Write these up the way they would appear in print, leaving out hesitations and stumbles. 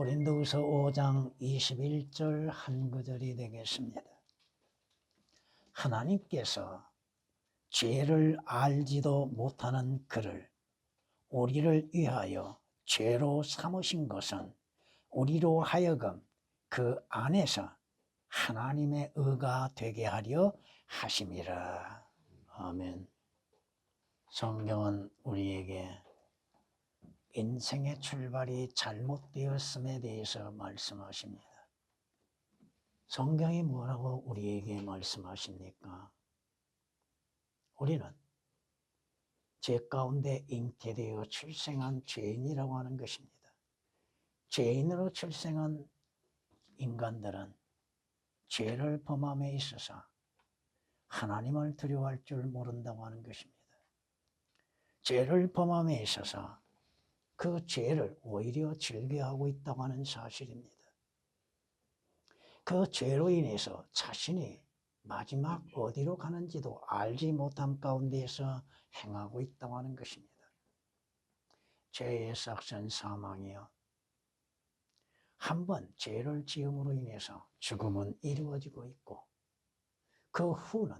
고린도후서 5장 21절 한 구절이 되겠습니다. 하나님께서 죄를 알지도 못하는 그를 우리를 위하여 죄로 삼으신 것은 우리로 하여금 그 안에서 하나님의 의가 되게 하려 하심이라. 아멘. 성경은 우리에게 인생의 출발이 잘못되었음에 대해서 말씀하십니다. 성경이 뭐라고 우리에게 말씀하십니까? 우리는 죄 가운데 잉태되어 출생한 죄인이라고 하는 것입니다. 죄인으로 출생한 인간들은 죄를 범함에 있어서 하나님을 두려워할 줄 모른다고 하는 것입니다. 죄를 범함에 있어서 그 죄를 오히려 즐겨하고 있다고 하는 사실입니다. 그 죄로 인해서 자신이 마지막 어디로 가는지도 알지 못함 가운데에서 행하고 있다고 하는 것입니다. 죄의 삭선 사망이요. 한번 죄를 지음으로 인해서 죽음은 이루어지고 있고 그 후는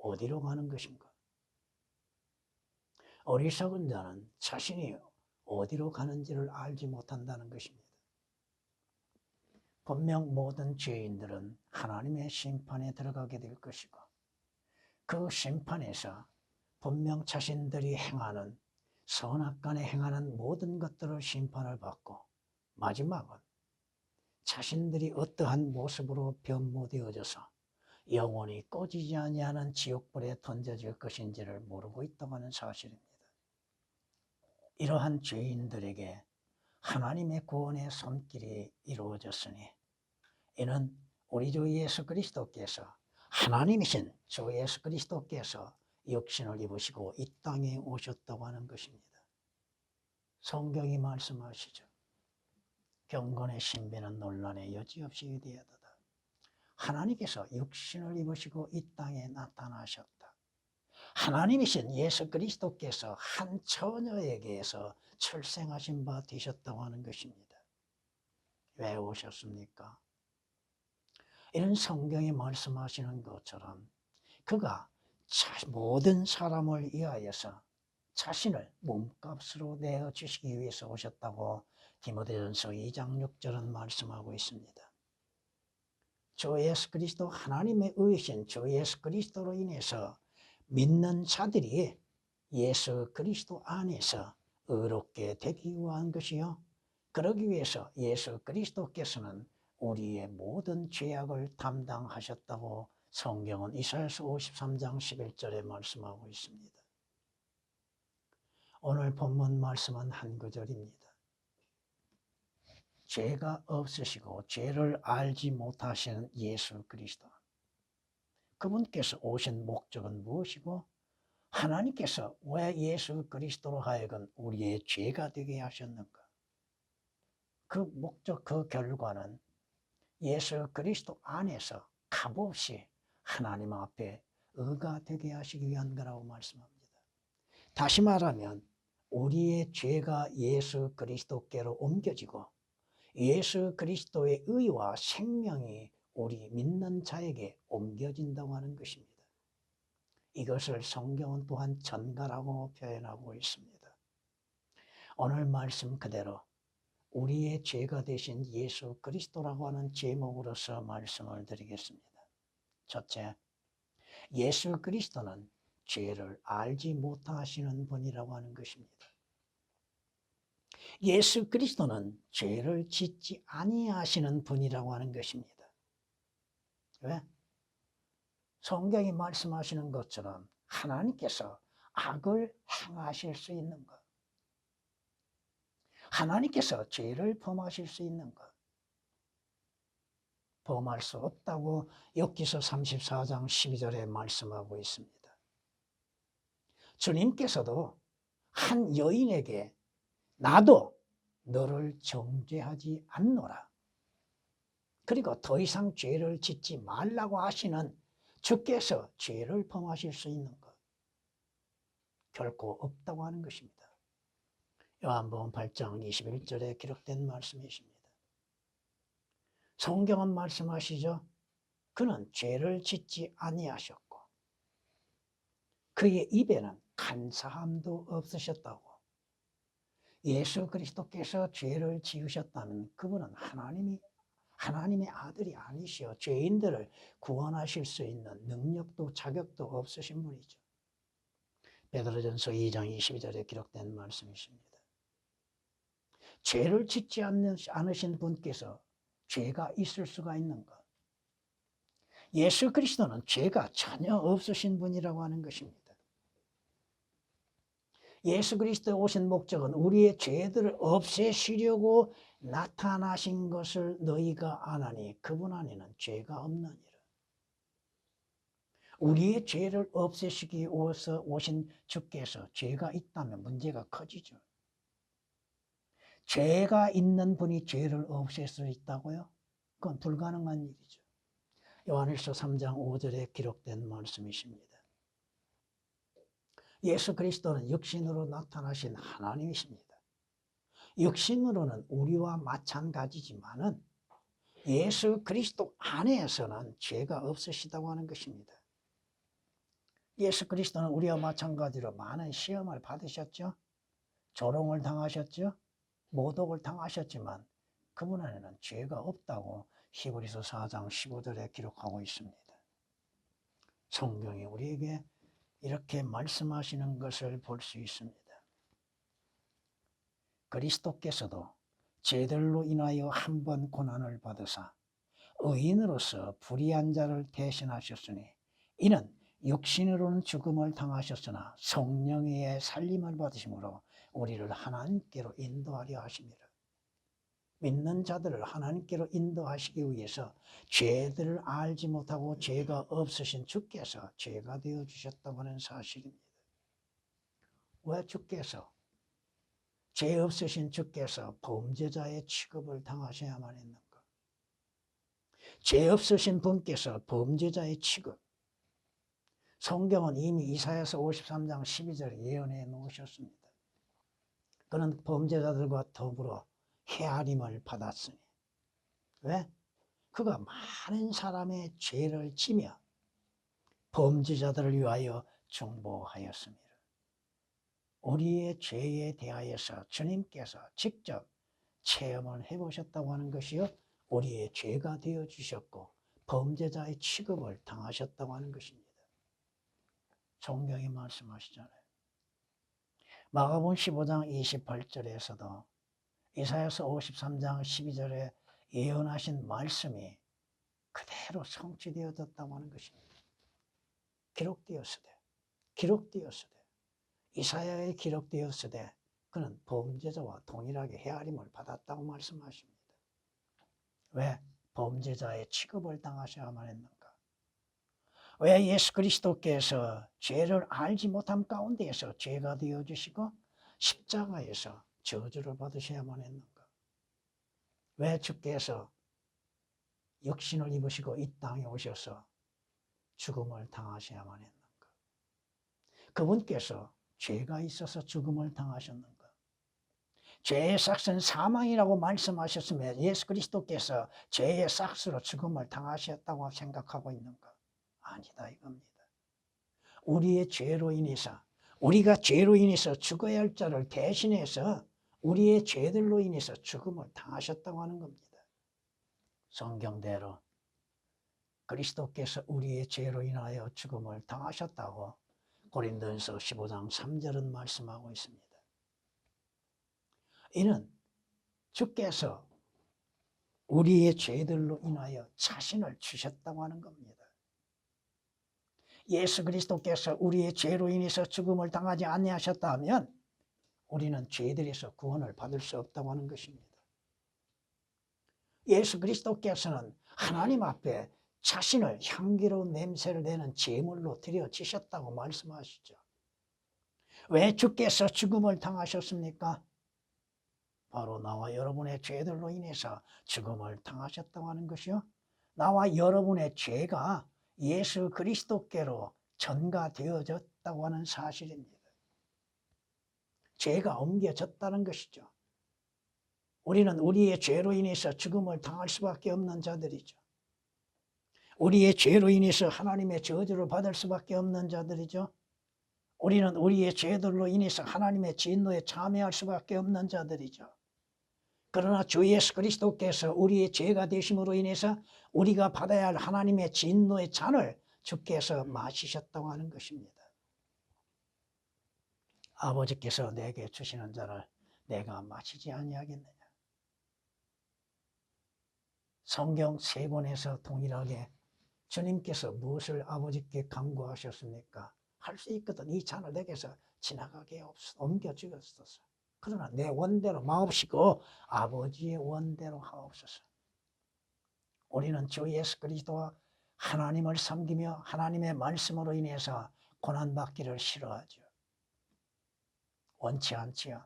어디로 가는 것인가? 어리석은 자는 자신이 어디로 가는지를 알지 못한다는 것입니다. 분명 모든 죄인들은 하나님의 심판에 들어가게 될 것이고 그 심판에서 분명 자신들이 행하는 선악간에 행하는 모든 것들을 심판을 받고 마지막은 자신들이 어떠한 모습으로 변모되어져서 영원히 꺼지지 아니하는 지옥불에 던져질 것인지를 모르고 있다고 하는 사실입니다. 이러한 죄인들에게 하나님의 구원의 손길이 이루어졌으니 이는 우리 주 예수 그리스도께서 하나님이신 주 예수 그리스도께서 육신을 입으시고 이 땅에 오셨다고 하는 것입니다. 성경이 말씀하시죠. 경건의 신비는 논란의 여지없이 위대하도다. 하나님께서 육신을 입으시고 이 땅에 나타나셨다. 하나님이신 예수 그리스도께서 한 처녀에게서 출생하신 바 되셨다고 하는 것입니다. 왜 오셨습니까? 이런 성경이 말씀하시는 것처럼 그가 모든 사람을 위하여서 자신을 몸값으로 내어주시기 위해서 오셨다고 디모데전서 2장 6절은 말씀하고 있습니다. 주 예수 그리스도 하나님의 의이신 주 예수 그리스도로 인해서 믿는 자들이 예수 그리스도 안에서 의롭게 되기 위한 것이요. 그러기 위해서 예수 그리스도께서는 우리의 모든 죄악을 담당하셨다고 성경은 이사야서 53장 11절에 말씀하고 있습니다. 오늘 본문 말씀은 한 구절입니다. 죄가 없으시고 죄를 알지 못하시는 예수 그리스도. 그분께서 오신 목적은 무엇이고 하나님께서 왜 예수 그리스도로 하여금 우리의 죄가 되게 하셨는가? 그 목적, 그 결과는 예수 그리스도 안에서 값없이 하나님 앞에 의가 되게 하시기 위한 거라고 말씀합니다. 다시 말하면 우리의 죄가 예수 그리스도께로 옮겨지고 예수 그리스도의 의와 생명이 우리 믿는 자에게 옮겨진다고 하는 것입니다. 이것을 성경은 또한 전가라고 표현하고 있습니다. 오늘 말씀 그대로 우리의 죄가 되신 예수 그리스도라고 하는 제목으로서 말씀을 드리겠습니다. 첫째, 예수 그리스도는 죄를 알지 못하시는 분이라고 하는 것입니다. 예수 그리스도는 죄를 짓지 아니하시는 분이라고 하는 것입니다. 왜? 성경이 말씀하시는 것처럼 하나님께서 악을 행하실 수 있는 것, 하나님께서 죄를 범하실 수 있는 것, 범할 수 없다고 욥기서 34장 12절에 말씀하고 있습니다. 주님께서도 한 여인에게 나도 너를 정죄하지 않노라. 그리고 더 이상 죄를 짓지 말라고 하시는 주께서 죄를 범하실 수 있는 것 결코 없다고 하는 것입니다. 요한복음 8장 21절에 기록된 말씀이십니다. 성경은 말씀하시죠. 그는 죄를 짓지 아니하셨고 그의 입에는 간사함도 없으셨다고. 예수 그리스도께서 죄를 지으셨다면 그분은 하나님의 아들이 아니시오. 죄인들을 구원하실 수 있는 능력도 자격도 없으신 분이죠. 베드로전서 2장 22절에 기록된 말씀이십니다. 죄를 짓지 않으신 분께서 죄가 있을 수가 있는가? 예수 그리스도는 죄가 전혀 없으신 분이라고 하는 것입니다. 예수 그리스도에 오신 목적은 우리의 죄들을 없애시려고 나타나신 것을 너희가 아나니 그분 안에는 죄가 없느니라. 우리의 죄를 없애시기 위해서 오신 주께서 죄가 있다면 문제가 커지죠. 죄가 있는 분이 죄를 없앨 수 있다고요? 그건 불가능한 일이죠. 요한일서 3장 5절에 기록된 말씀이십니다. 예수 그리스도는 육신으로 나타나신 하나님이십니다. 육신으로는 우리와 마찬가지지만은 예수 그리스도 안에서는 죄가 없으시다고 하는 것입니다. 예수 그리스도는 우리와 마찬가지로 많은 시험을 받으셨죠. 조롱을 당하셨죠. 모독을 당하셨지만 그분 안에는 죄가 없다고 히브리서 4장 15절에 기록하고 있습니다. 성경이 우리에게 이렇게 말씀하시는 것을 볼 수 있습니다. 그리스도께서도 죄들로 인하여 한 번 고난을 받으사 의인으로서 불의한 자를 대신하셨으니 이는 육신으로는 죽음을 당하셨으나 성령의 살림을 받으심으로 우리를 하나님께로 인도하려 하십니다. 믿는 자들을 하나님께로 인도하시기 위해서 죄들을 알지 못하고 죄가 없으신 주께서 죄가 되어주셨다고 하는 사실입니다. 왜 주께서, 죄 없으신 주께서 범죄자의 취급을 당하셔야만 했는가? 죄 없으신 분께서 범죄자의 취급, 성경은 이미 이사야서 53장 12절에 예언해 놓으셨습니다. 그는 범죄자들과 더불어 헤아림을 받았으니. 왜? 그가 많은 사람의 죄를 지며 범죄자들을 위하여 중보하였습니다. 우리의 죄에 대하여서 주님께서 직접 체험을 해보셨다고 하는 것이요, 우리의 죄가 되어주셨고 범죄자의 취급을 당하셨다고 하는 것입니다. 성경이 말씀하시잖아요. 마가복음 15장 28절에서도 이사야서 53장 12절에 예언하신 말씀이 그대로 성취되어졌다고 하는 것입니다. 기록되었으되 이사야에 기록되었으되 그는 범죄자와 동일하게 헤아림을 받았다고 말씀하십니다. 왜? 범죄자의 취급을 당하셔야만 했는가? 왜 예수 그리스도께서 죄를 알지 못함 가운데에서 죄가 되어주시고 십자가에서 저주를 받으셔야만 했는가? 왜 주께서 육신을 입으시고 이 땅에 오셔서 죽음을 당하셔야만 했는가? 그분께서 죄가 있어서 죽음을 당하셨는가? 죄의 삭은 사망이라고 말씀하셨으면 예수 그리스도께서 죄의 삭으로 죽음을 당하셨다고 생각하고 있는가? 아니다 이겁니다. 우리의 죄로 인해서, 우리가 죄로 인해서 죽어야 할 자를 대신해서 우리의 죄들로 인해서 죽음을 당하셨다고 하는 겁니다. 성경대로 그리스도께서 우리의 죄로 인하여 죽음을 당하셨다고 고린도전서 15장 3절은 말씀하고 있습니다. 이는 주께서 우리의 죄들로 인하여 자신을 주셨다고 하는 겁니다. 예수 그리스도께서 우리의 죄로 인해서 죽음을 당하지 아니하셨다면 우리는 죄들에서 구원을 받을 수 없다고 하는 것입니다. 예수 그리스도께서는 하나님 앞에 자신을 향기로운 냄새를 내는 제물로 드려지셨다고 말씀하시죠. 왜 주께서 죽음을 당하셨습니까? 바로 나와 여러분의 죄들로 인해서 죽음을 당하셨다고 하는 것이요, 나와 여러분의 죄가 예수 그리스도께로 전가되어졌다고 하는 사실입니다. 죄가 옮겨졌다는 것이죠. 우리는 우리의 죄로 인해서 죽음을 당할 수밖에 없는 자들이죠. 우리의 죄로 인해서 하나님의 저주를 받을 수밖에 없는 자들이죠. 우리는 우리의 죄들로 인해서 하나님의 진노에 참여할 수밖에 없는 자들이죠. 그러나 주 예수 그리스도께서 우리의 죄가 되심으로 인해서 우리가 받아야 할 하나님의 진노의 잔을 주께서 마시셨다고 하는 것입니다. 아버지께서 내게 주시는 잔을 내가 마시지 아니하겠느냐. 성경 세 권에서 동일하게 주님께서 무엇을 아버지께 간구하셨습니까? 할 수 있거든 이 잔을 내게서 지나가게 옮겨 주옵소서. 그러나 내 원대로 마옵시고 아버지의 원대로 하옵소서. 우리는 주 예수 그리스도와 하나님을 섬기며 하나님의 말씀으로 인해서 고난받기를 싫어하죠. 원치 않지요.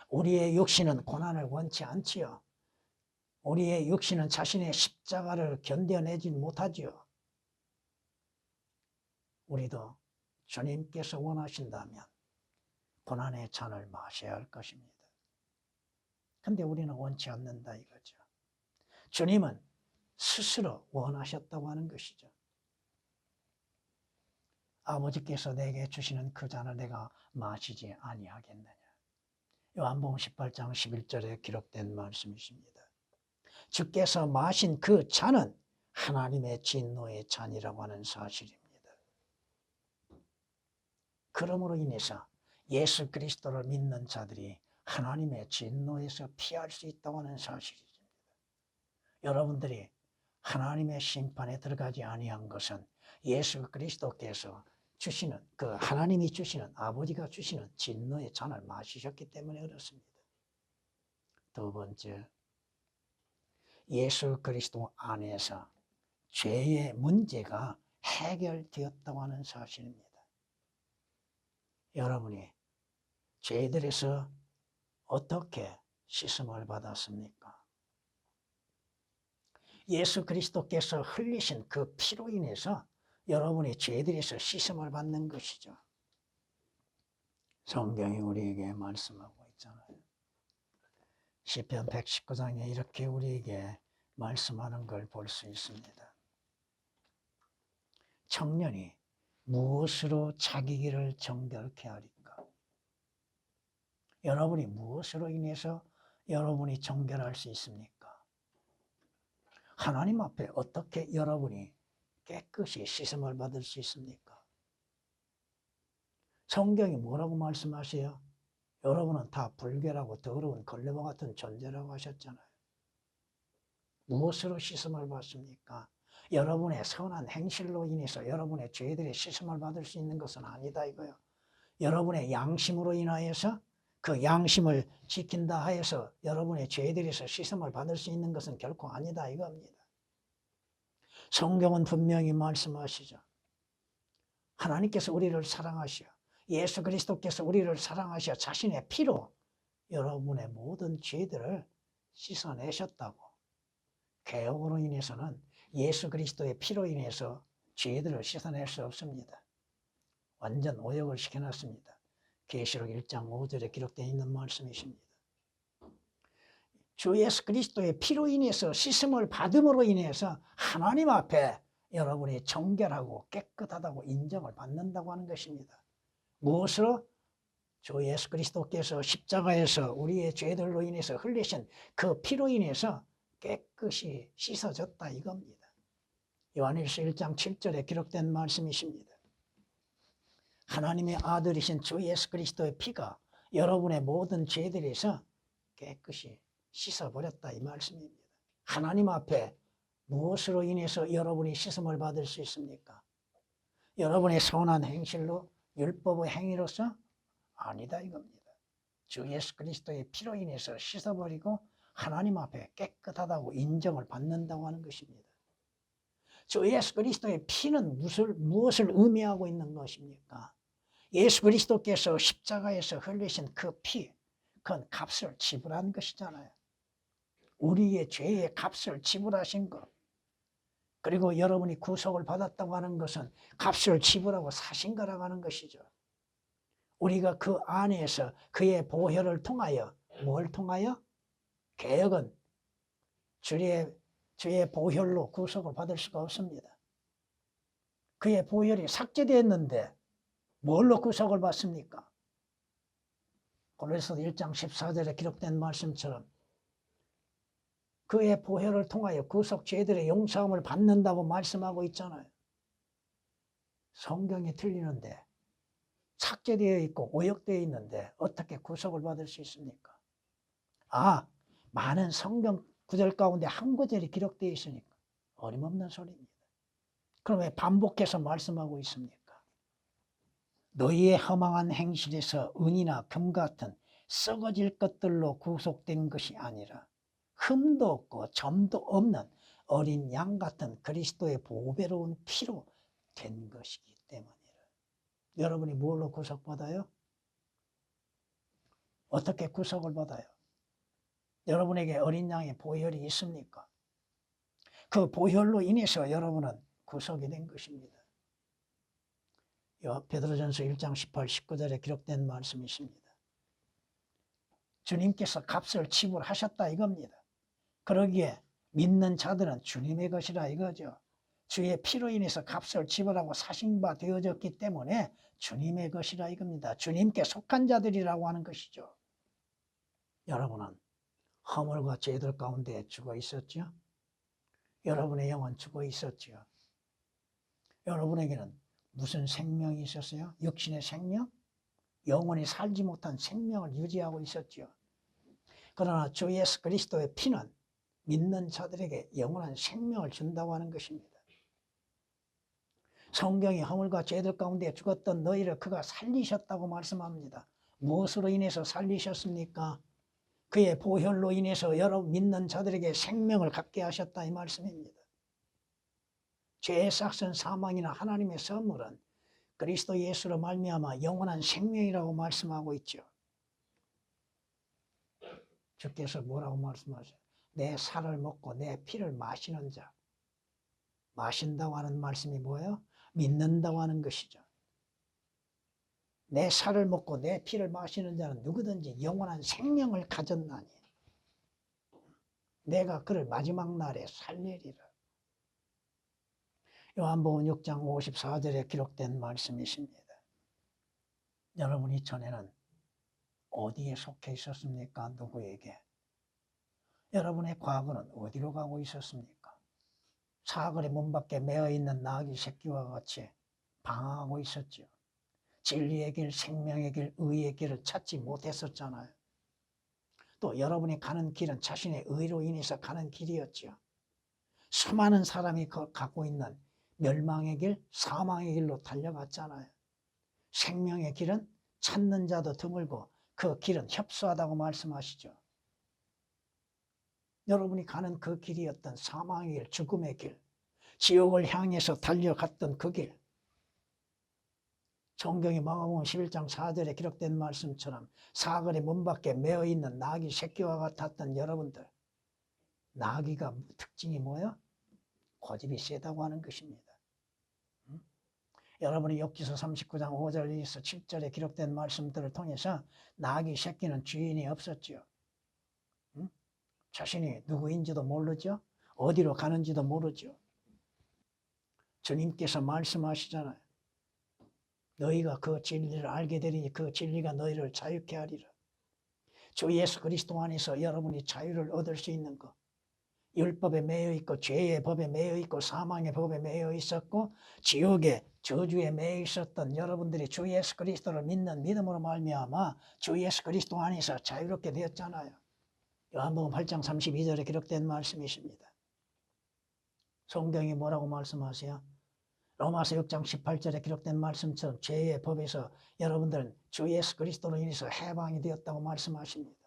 우리의 육신은 고난을 원치 않지요. 우리의 육신은 자신의 십자가를 견뎌내지 못하지요. 우리도 주님께서 원하신다면 고난의 잔을 마셔야 할 것입니다. 근데 우리는 원치 않는다 이거죠. 주님은 스스로 원하셨다고 하는 것이죠. 아버지께서 내게 주시는 그 잔을 내가 마시지 아니하겠느냐. 요한복음 18장 11절에 기록된 말씀이십니다. 주께서 마신 그 잔은 하나님의 진노의 잔이라고 하는 사실입니다. 그러므로 인해서 예수 그리스도를 믿는 자들이 하나님의 진노에서 피할 수 있다고 하는 사실입니다. 여러분들이 하나님의 심판에 들어가지 아니한 것은 예수 그리스도께서 주시는 그 하나님이 주시는 아버지가 주시는 진노의 잔을 마시셨기 때문에 그렇습니다. 두 번째, 예수 그리스도 안에서 죄의 문제가 해결되었다고 하는 사실입니다. 여러분이 죄들에서 어떻게 씻음을 받았습니까? 예수 그리스도께서 흘리신 그 피로 인해서 여러분의 죄들에서 씻음을 받는 것이죠. 성경이 우리에게 말씀하고 있잖아요. 시편 119장에 이렇게 우리에게 말씀하는 걸 볼 수 있습니다. 청년이 무엇으로 자기 길을 정결케 하리까? 여러분이 무엇으로 인해서 여러분이 정결할 수 있습니까? 하나님 앞에 어떻게 여러분이 깨끗이 씻음을 받을 수 있습니까? 성경이 뭐라고 말씀하세요? 여러분은 다 불결하고 더러운 걸레와 같은 존재라고 하셨잖아요. 무엇으로 씻음을 받습니까? 여러분의 선한 행실로 인해서 여러분의 죄들의 씻음을 받을 수 있는 것은 아니다 이거요. 여러분의 양심으로 인하여서 그 양심을 지킨다 하여서 여러분의 죄들에서 씻음을 받을 수 있는 것은 결코 아니다 이겁니다. 성경은 분명히 말씀하시죠. 하나님께서 우리를 사랑하시어 예수 그리스도께서 우리를 사랑하시어 자신의 피로 여러분의 모든 죄들을 씻어내셨다고. 개혁으로 인해서는 예수 그리스도의 피로 인해서 죄들을 씻어낼 수 없습니다. 완전 오역을 시켜놨습니다. 계시록 1장 5절에 기록되어 있는 말씀이십니다. 주 예수 그리스도의 피로 인해서 씻음을 받음으로 인해서 하나님 앞에 여러분이 정결하고 깨끗하다고 인정을 받는다고 하는 것입니다. 무엇으로? 주 예수 그리스도께서 십자가에서 우리의 죄들로 인해서 흘리신 그 피로 인해서 깨끗이 씻어졌다 이겁니다. 요한일서 1장 7절에 기록된 말씀이십니다. 하나님의 아들이신 주 예수 그리스도의 피가 여러분의 모든 죄들에서 깨끗이 씻어버렸다 이 말씀입니다. 하나님 앞에 무엇으로 인해서 여러분이 씻음을 받을 수 있습니까? 여러분의 선한 행실로 율법의 행위로서? 아니다 이겁니다. 주 예수 그리스도의 피로 인해서 씻어버리고 하나님 앞에 깨끗하다고 인정을 받는다고 하는 것입니다. 주 예수 그리스도의 피는 무엇을 의미하고 있는 것입니까? 예수 그리스도께서 십자가에서 흘리신 그 피, 그건 값을 지불한 것이잖아요. 우리의 죄의 값을 지불하신 것. 그리고 여러분이 구속을 받았다고 하는 것은 값을 지불하고 사신 거라고 하는 것이죠. 우리가 그 안에서 그의 보혈을 통하여 뭘 통하여? 개혁은 주의 보혈로 구속을 받을 수가 없습니다. 그의 보혈이 삭제되었는데 뭘로 구속을 받습니까? 고린도서 1장 14절에 기록된 말씀처럼 그의 보혈을 통하여 구속 죄들의 용서함을 받는다고 말씀하고 있잖아요. 성경이 틀리는데 삭제되어 있고 오역되어 있는데 어떻게 구속을 받을 수 있습니까? 많은 성경 구절 가운데 한 구절이 기록되어 있으니까 어림없는 소리입니다. 그럼 왜 반복해서 말씀하고 있습니까? 너희의 허망한 행실에서 은이나 금 같은 썩어질 것들로 구속된 것이 아니라 흠도 없고 점도 없는 어린 양 같은 그리스도의 보배로운 피로 된 것이기 때문이라. 여러분이 뭘로 구속받아요? 어떻게 구속을 받아요? 여러분에게 어린 양의 보혈이 있습니까? 그 보혈로 인해서 여러분은 구속이 된 것입니다. 베드로전서 1장 18, 19절에 기록된 말씀이십니다. 주님께서 값을 지불하셨다 이겁니다. 그러기에 믿는 자들은 주님의 것이라 이거죠. 주의 피로 인해서 값을 지불하고 사신 바 되어졌기 때문에 주님의 것이라 이겁니다. 주님께 속한 자들이라고 하는 것이죠. 여러분은 허물과 죄들 가운데 죽어 있었죠? 여러분의 영은 죽어 있었죠? 여러분에게는 무슨 생명이 있었어요? 육신의 생명? 영원히 살지 못한 생명을 유지하고 있었죠. 그러나 주 예수 그리스도의 피는 믿는 자들에게 영원한 생명을 준다고 하는 것입니다. 성경이 허물과 죄들 가운데 죽었던 너희를 그가 살리셨다고 말씀합니다. 무엇으로 인해서 살리셨습니까? 그의 보혈로 인해서 여러분 믿는 자들에게 생명을 갖게 하셨다 이 말씀입니다. 죄의 삭은 사망이나 하나님의 선물은 그리스도 예수로 말미암아 영원한 생명이라고 말씀하고 있죠. 주께서 뭐라고 말씀하세요? 내 살을 먹고 내 피를 마시는 자. 마신다고 하는 말씀이 뭐예요? 믿는다고 하는 것이죠. 내 살을 먹고 내 피를 마시는 자는 누구든지 영원한 생명을 가졌나니 내가 그를 마지막 날에 살리리라. 요한복음 6장 54절에 기록된 말씀이십니다. 여러분이 전에는 어디에 속해 있었습니까? 누구에게? 여러분의 과거는 어디로 가고 있었습니까? 사거리 문 밖에 매어 있는 나귀 새끼와 같이 방황하고 있었죠. 진리의 길, 생명의 길, 의의 길을 찾지 못했었잖아요. 또 여러분이 가는 길은 자신의 의로 인해서 가는 길이었죠. 수많은 사람이 갖고 있는 멸망의 길, 사망의 길로 달려갔잖아요. 생명의 길은 찾는 자도 드물고 그 길은 협소하다고 말씀하시죠. 여러분이 가는 그 길이었던 사망의 길, 죽음의 길, 지옥을 향해서 달려갔던 그 길, 성경이 마가복음 11장 4절에 기록된 말씀처럼 사거리 문 밖에 매어 있는 나귀 새끼와 같았던 여러분들, 나귀가 특징이 뭐예요? 고집이 세다고 하는 것입니다. 여러분이 욥기서 39장 5절에서 7절에 기록된 말씀들을 통해서 나귀 새끼는 주인이 없었죠. 자신이 누구인지도 모르죠. 어디로 가는지도 모르죠. 주님께서 말씀하시잖아요. 너희가 그 진리를 알게 되리니 그 진리가 너희를 자유케 하리라. 주 예수 그리스도 안에서 여러분이 자유를 얻을 수 있는 것. 율법에 매여 있고 죄의 법에 매여 있고 사망의 법에 매여 있었고 지옥의 저주에 매여 있었던 여러분들이 주 예수 그리스도를 믿는 믿음으로 말미암아 주 예수 그리스도 안에서 자유롭게 되었잖아요. 요한복음 8장 32절에 기록된 말씀이십니다. 성경이 뭐라고 말씀하세요? 로마서 6장 18절에 기록된 말씀처럼 죄의 법에서 여러분들은 주 예수 그리스도로 인해서 해방이 되었다고 말씀하십니다.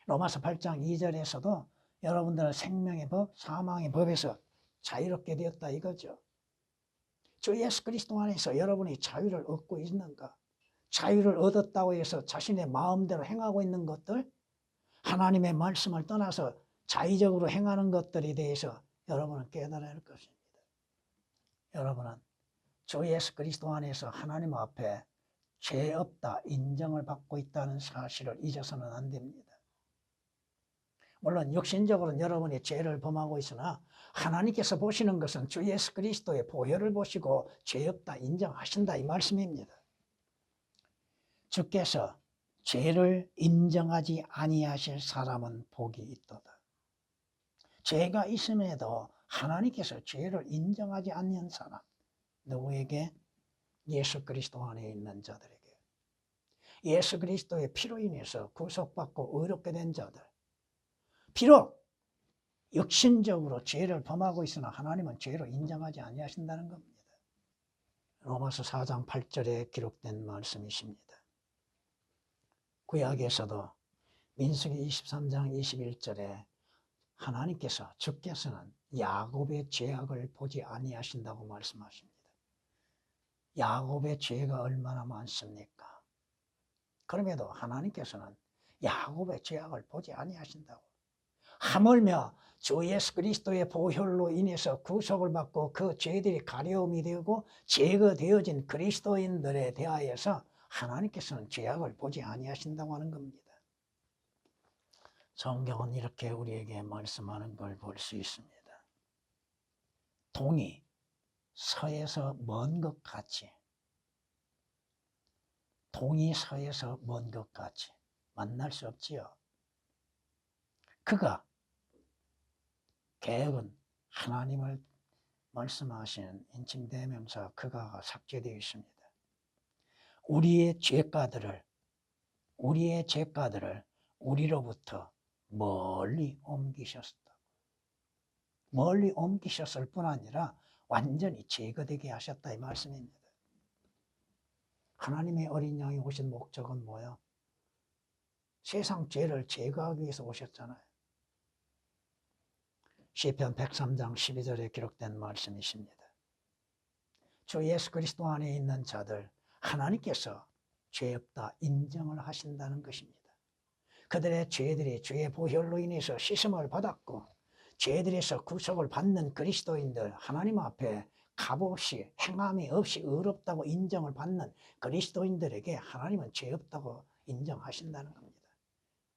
로마서 8장 2절에서도 여러분들은 생명의 법, 사망의 법에서 자유롭게 되었다 이거죠. 주 예수 그리스도 안에서 여러분이 자유를 얻고 있는가? 자유를 얻었다고 해서 자신의 마음대로 행하고 있는 것들, 하나님의 말씀을 떠나서 자의적으로 행하는 것들에 대해서 여러분은 깨달아야 할 것입니다. 여러분은 주 예수 그리스도 안에서 하나님 앞에 죄 없다 인정을 받고 있다는 사실을 잊어서는 안 됩니다. 물론 육신적으로는 여러분이 죄를 범하고 있으나 하나님께서 보시는 것은 주 예수 그리스도의 보혈을 보시고 죄 없다 인정하신다 이 말씀입니다. 주께서 죄를 인정하지 아니하실 사람은 복이 있도다. 죄가 있음에도 하나님께서 죄를 인정하지 않는 사람, 누구에게? 예수 그리스도 안에 있는 자들에게. 예수 그리스도의 피로 인해서 구속받고 의롭게 된 자들. 비록 육신적으로 죄를 범하고 있으나 하나님은 죄를 인정하지 아니하신다는 겁니다. 로마서 4장 8절에 기록된 말씀이십니다. 구약에서도 민수기 23장 21절에 하나님께서 주께서는 야곱의 죄악을 보지 아니하신다고 말씀하십니다. 야곱의 죄가 얼마나 많습니까? 그럼에도 하나님께서는 야곱의 죄악을 보지 아니하신다고. 하물며 주 예수 그리스도의 보혈로 인해서 구속을 받고 그 죄들이 가려움이 되고 제거되어진 그리스도인들에 대하여서 하나님께서는 죄악을 보지 아니하신다고 하는 겁니다. 성경은 이렇게 우리에게 말씀하는 걸 볼 수 있습니다. 동이 서에서 먼 것 같이, 동이 서에서 먼 것 같이 만날 수 없지요. 그가 개혁은 하나님을 말씀하시는 인칭대명사 그가가 삭제되어 있습니다. 우리의 죄가들을 우리로부터 멀리 옮기셨다. 멀리 옮기셨을 뿐 아니라 완전히 제거되게 하셨다 이 말씀입니다. 하나님의 어린 양이 오신 목적은 뭐야? 세상 죄를 제거하기 위해서 오셨잖아요. 시편 103장 12절에 기록된 말씀이십니다. 주 예수 그리스도 안에 있는 자들 하나님께서 죄 없다 인정을 하신다는 것입니다. 그들의 죄들이 주의 보혈로 인해서 씻음을 받았고 죄들에서 구속을 받는 그리스도인들 하나님 앞에 값없이 행함이 없이 의롭다고 인정을 받는 그리스도인들에게 하나님은 죄 없다고 인정하신다는 겁니다.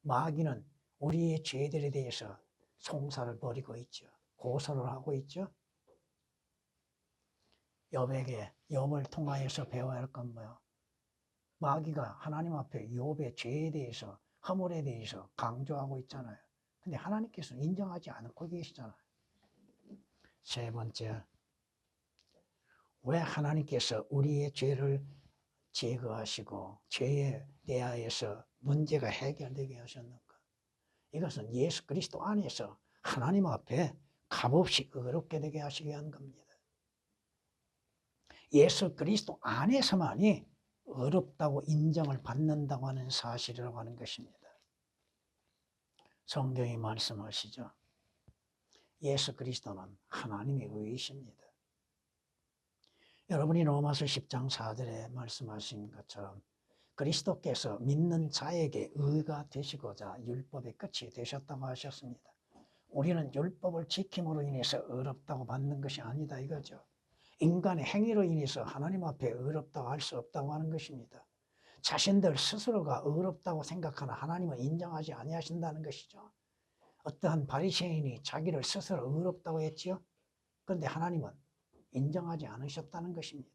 마귀는 우리의 죄들에 대해서 송사를 벌이고 있죠. 고소를 하고 있죠. 욥에게 욥을 통하여서 배워야 할 건 뭐야? 마귀가 하나님 앞에 욥의 죄에 대해서 허물에 대해서 강조하고 있잖아요. 근데 하나님께서는 인정하지 않고 계시잖아요. 세 번째, 왜 하나님께서 우리의 죄를 제거하시고 죄에 대하여서 문제가 해결되게 하셨는가? 이것은 예수 그리스도 안에서 하나님 앞에 값없이 의롭게 되게 하시게 한 겁니다. 예수 그리스도 안에서만이 의롭다고 인정을 받는다고 하는 사실이라고 하는 것입니다. 성경이 말씀하시죠. 예수 그리스도는 하나님의 의이십니다. 여러분이 로마서 10장 4절에 말씀하신 것처럼 그리스도께서 믿는 자에게 의가 되시고자 율법의 끝이 되셨다고 하셨습니다. 우리는 율법을 지킴으로 인해서 의롭다고 받는 것이 아니다 이거죠. 인간의 행위로 인해서 하나님 앞에 의롭다고 할 수 없다고 하는 것입니다. 자신들 스스로가 의롭다고 생각하는 하나님은 인정하지 아니하신다는 것이죠. 어떠한 바리새인이 자기를 스스로 의롭다고 했지요. 그런데 하나님은 인정하지 않으셨다는 것입니다.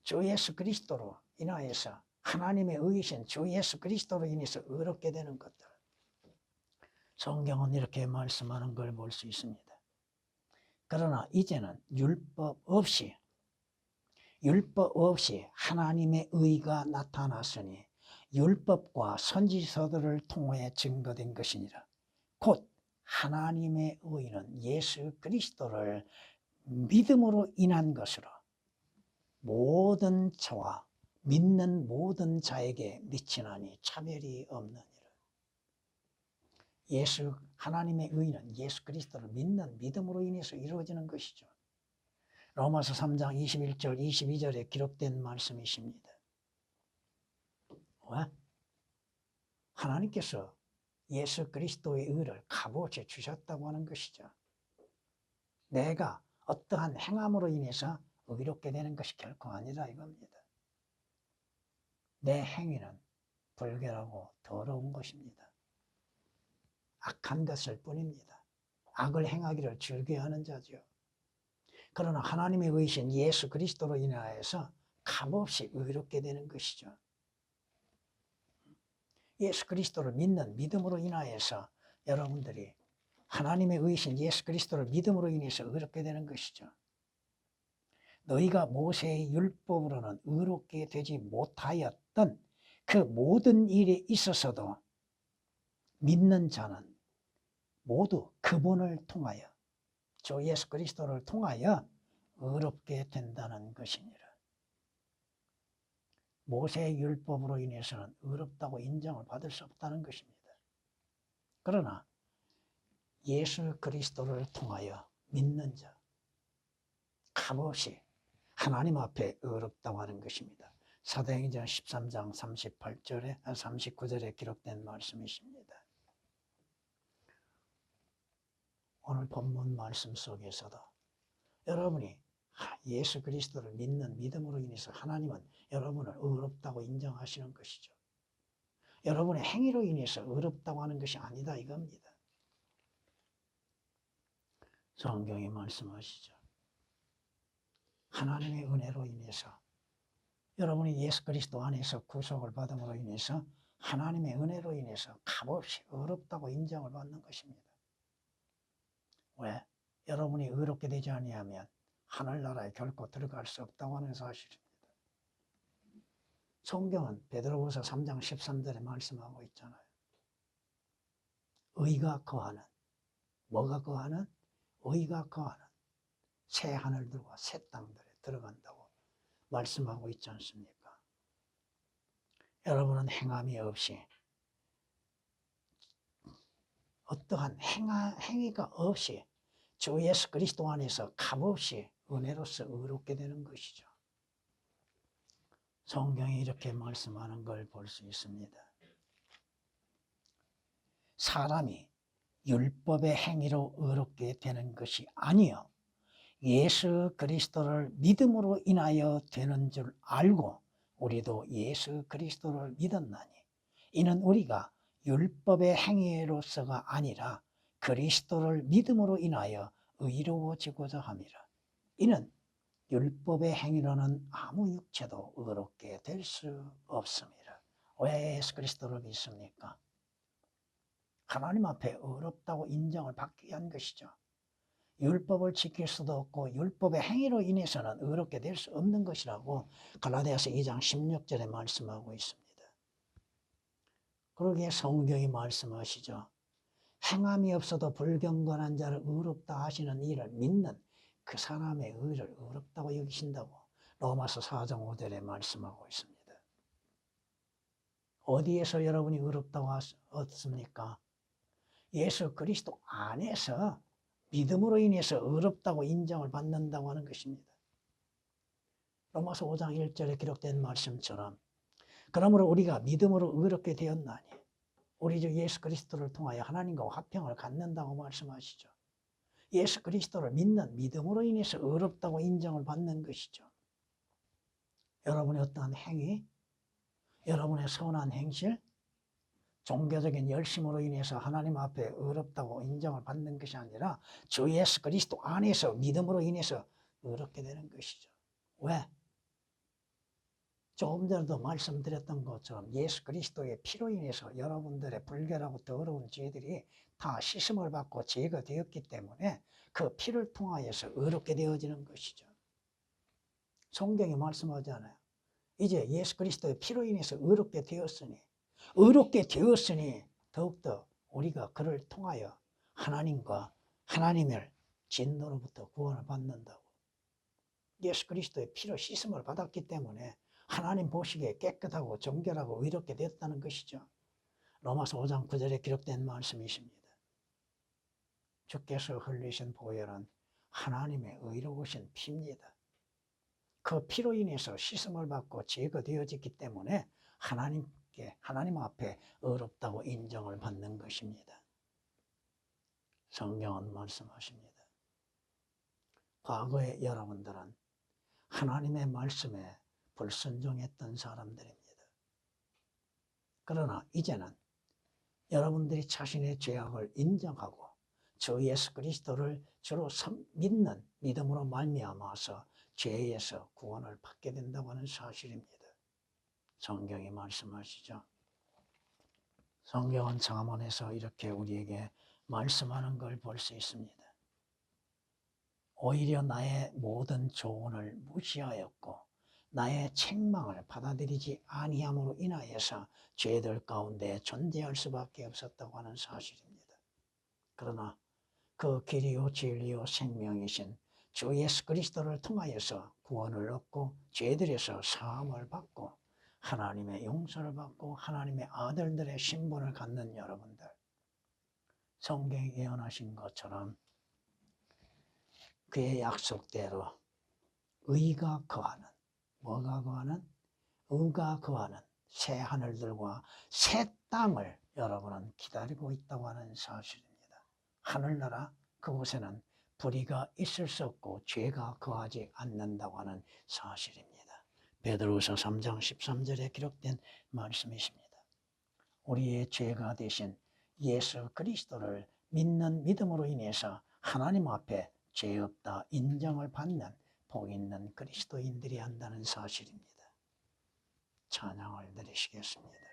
주 예수 그리스도로 인하여서 하나님의 의이신 주 예수 그리스도로 인해서 의롭게 되는 것들. 성경은 이렇게 말씀하는 걸 볼 수 있습니다. 그러나 이제는 율법 없이 하나님의 의가 나타났으니 율법과 선지서들을 통해 증거된 것이니라. 곧 하나님의 의는 예수 그리스도를 믿음으로 인한 것으로 모든 자와 믿는 모든 자에게 미치나니 차별이 없느니라. 하나님의 의는 예수 그리스도를 믿는 믿음으로 인해서 이루어지는 것이죠. 로마서 3장 21절 22절에 기록된 말씀이십니다. 왜? 하나님께서 예수 그리스도의 의를 값없이 주셨다고 하는 것이죠. 내가 어떠한 행함으로 인해서 의롭게 되는 것이 결코 아니라 이겁니다. 내 행위는 불결하고 더러운 것입니다. 악한 것일 뿐입니다. 악을 행하기를 즐겨하는 자죠. 그러나 하나님의 의신 예수 그리스도로 인하여서 값없이 의롭게 되는 것이죠. 예수 그리스도를 믿는 믿음으로 인하여서 여러분들이 하나님의 의신 예수 그리스도를 믿음으로 인해서 의롭게 되는 것이죠. 너희가 모세의 율법으로는 의롭게 되지 못하였던 그 모든 일에 있어서도 믿는 자는 모두 그분을 통하여 주 예수 그리스도를 통하여 의롭게 된다는 것이니라. 모세의 율법으로 인해서는 의롭다고 인정을 받을 수 없다는 것입니다. 그러나 예수 그리스도를 통하여 믿는 자 값없이 하나님 앞에 의롭다고 하는 것입니다. 사도행전 13장 39절에 기록된 말씀이십니다. 오늘 본문 말씀 속에서도 여러분이 예수 그리스도를 믿는 믿음으로 인해서 하나님은 여러분을 의롭다고 인정하시는 것이죠. 여러분의 행위로 인해서 의롭다고 하는 것이 아니다 이겁니다. 성경이 말씀하시죠. 하나님의 은혜로 인해서 여러분이 예수 그리스도 안에서 구속을 받음으로 인해서 하나님의 은혜로 인해서 값없이 의롭다고 인정을 받는 것입니다. 왜? 여러분이 의롭게 되지 아니하면 하늘나라에 결코 들어갈 수 없다고 하는 사실입니다. 성경은 베드로후서 3장 13절에 말씀하고 있잖아요. 의가 거하는, 뭐가 거하는? 의가 거하는 새 하늘들과 새 땅들에 들어간다고 말씀하고 있지 않습니까? 여러분은 행함이 없이 어떠한 행위가 없이 주 예수 그리스도 안에서 값없이 은혜로서 의롭게 되는 것이죠. 성경이 이렇게 말씀하는 걸 볼 수 있습니다. 사람이 율법의 행위로 의롭게 되는 것이 아니요 예수 그리스도를 믿음으로 인하여 되는 줄 알고 우리도 예수 그리스도를 믿었나니 이는 우리가 율법의 행위로서가 아니라 그리스도를 믿음으로 인하여 의로워지고자 함이라. 이는 율법의 행위로는 아무 육체도 의롭게 될 수 없습니다. 왜 예수 그리스도를 믿습니까? 하나님 앞에 의롭다고 인정을 받기 위한 것이죠. 율법을 지킬 수도 없고 율법의 행위로 인해서는 의롭게 될 수 없는 것이라고 갈라디아서 2장 16절에 말씀하고 있습니다. 그러기에 성경이 말씀하시죠. 행함이 없어도 불경건한 자를 의롭다 하시는 이를 믿는 그 사람의 의를 의롭다고 여기신다고 로마서 4장 5절에 말씀하고 있습니다. 어디에서 여러분이 의롭다고 얻습니까? 예수 그리스도 안에서 믿음으로 인해서 의롭다고 인정을 받는다고 하는 것입니다. 로마서 5장 1절에 기록된 말씀처럼 그러므로 우리가 믿음으로 의롭게 되었나니 우리 주 예수 그리스도를 통하여 하나님과 화평을 갖는다고 말씀하시죠. 예수 그리스도를 믿는 믿음으로 인해서 의롭다고 인정을 받는 것이죠. 여러분의 어떠한 행위, 여러분의 선한 행실, 종교적인 열심으로 인해서 하나님 앞에 의롭다고 인정을 받는 것이 아니라 주 예수 그리스도 안에서 믿음으로 인해서 의롭게 되는 것이죠. 왜? 조금 전에도 말씀드렸던 것처럼 예수 그리스도의 피로 인해서 여러분들의 불결하고 더러운 죄들이 다 씻음을 받고 제거되었기 때문에 그 피를 통하여서 의롭게 되어지는 것이죠. 성경이 말씀하잖아요. 이제 예수 그리스도의 피로 인해서 의롭게 되었으니 더욱더 우리가 그를 통하여 하나님과 하나님을 진노로부터 구원을 받는다고. 예수 그리스도의 피로 씻음을 받았기 때문에 하나님 보시기에 깨끗하고 정결하고 의롭게 되었다는 것이죠. 로마서 5장 9절에 기록된 말씀이십니다. 주께서 흘리신 보혈은 하나님의 의로우신 피입니다. 그 피로 인해서 씻음을 받고 제거되어졌기 때문에 하나님 앞에 의롭다고 인정을 받는 것입니다. 성경은 말씀하십니다. 과거에 여러분들은 하나님의 말씀에 불순종했던 사람들입니다. 그러나 이제는 여러분들이 자신의 죄악을 인정하고 주 예수 그리스도를 주로 믿는 믿음으로 말미암아서 죄에서 구원을 받게 된다고 하는 사실입니다. 성경이 말씀하시죠. 성경은 잠언에서 이렇게 우리에게 말씀하는 걸 볼 수 있습니다. 오히려 나의 모든 조언을 무시하였고 나의 책망을 받아들이지 아니함으로 인하여서 죄들 가운데 존재할 수밖에 없었다고 하는 사실입니다. 그러나 그 길이요 진리요 생명이신 주 예수 그리스도를 통하여서 구원을 얻고 죄들에서 사함을 받고 하나님의 용서를 받고 하나님의 아들들의 신분을 갖는 여러분들, 성경이 예언하신 것처럼 그의 약속대로 의가 거하는, 뭐가 거하는? 의가 거하는 새 하늘들과 새 땅을 여러분은 기다리고 있다고 하는 사실입니다. 하늘나라 그곳에는 불의가 있을 수 없고 죄가 거하지 않는다고 하는 사실입니다. 베드로후서 3장 13절에 기록된 말씀이십니다. 우리의 죄가 되신 예수 그리스도를 믿는 믿음으로 인해서 하나님 앞에 죄 없다 인정을 받는 복 있는 그리스도인들이 한다는 사실입니다. 찬양을 드리시겠습니다.